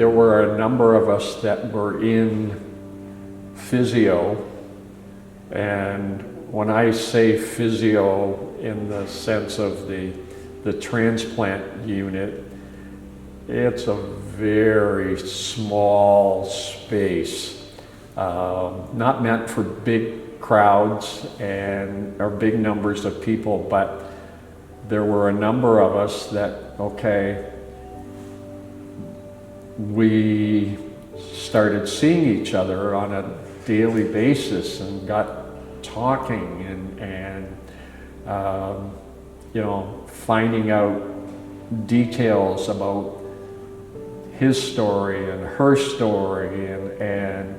there were a number of us that were in physio, and when I say physio in the sense of the transplant unit, it's a very small space, not meant for big crowds or big numbers of people, but there were a number of us that, okay, we started seeing each other on a daily basis and got talking and you know, finding out details about his story and her story and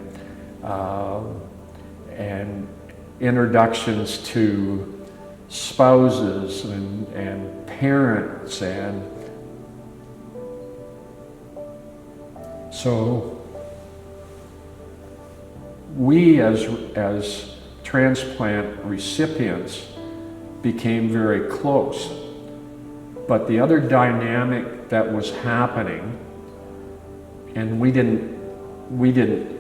introductions to spouses and parents, and so we as transplant recipients became very close. But the other dynamic that was happening, and we didn't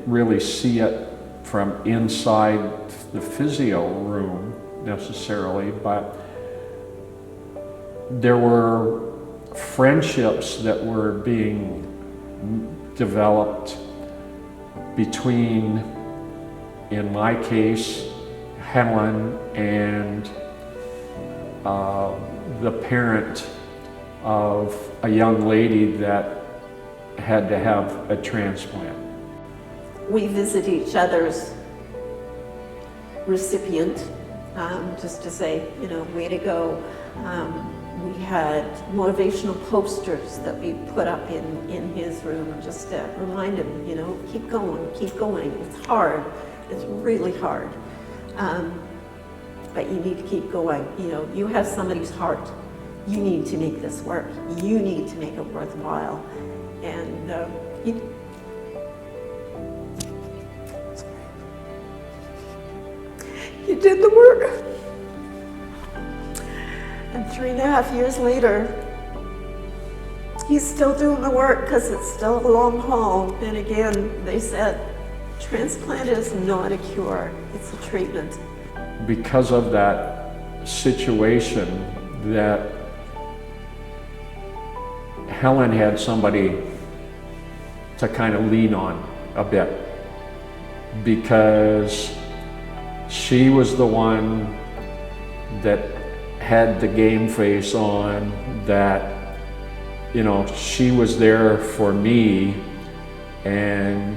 really see it from inside the physio room necessarily, but there were friendships that were being developed between, in my case, Helen and the parent of a young lady that had to have a transplant. We visit each other's recipient, just to say, you know, way to go. We had motivational posters that we put up in his room just to remind him, you know, keep going, keep going. It's hard, it's really hard. But you need to keep going. You know, you have somebody's heart. You need to make this work. You need to make it worthwhile. And you did the work. And 3.5 years later, he's still doing the work because it's still a long haul. And again, they said, transplant is not a cure, it's a treatment. Because of that situation, that Helen had somebody to kind of lean on a bit, because she was the one that had the game face on, that, you know, she was there for me, and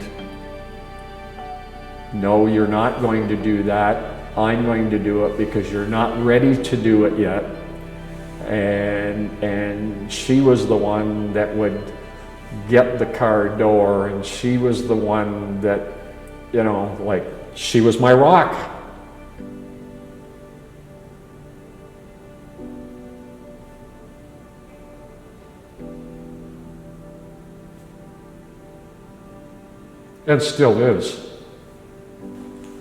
no, you're not going to do that. I'm going to do it because you're not ready to do it yet. And she was the one that would get the car door, and she was the one that, you know, like, she was my rock. And still is.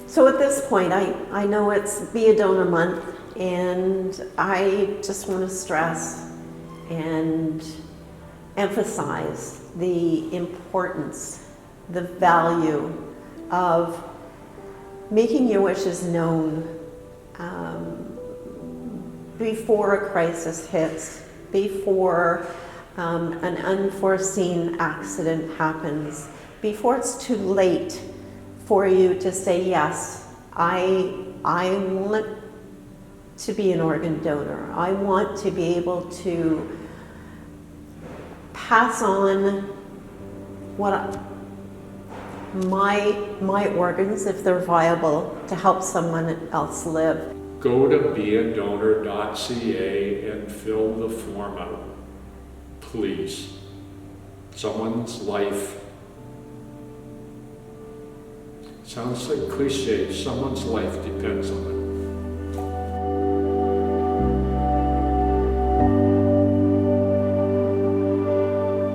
So at this point, I know it's Be a Donor Month, and I just want to stress and emphasize the importance, the value of making your wishes known before a crisis hits, before an unforeseen accident happens, before it's too late for you to say, yes, I want to be an organ donor. I want to be able to pass on my organs, if they're viable, to help someone else live. Go to beadonor.ca and fill the form out, please. Someone's life, sounds like cliche, someone's life depends on it.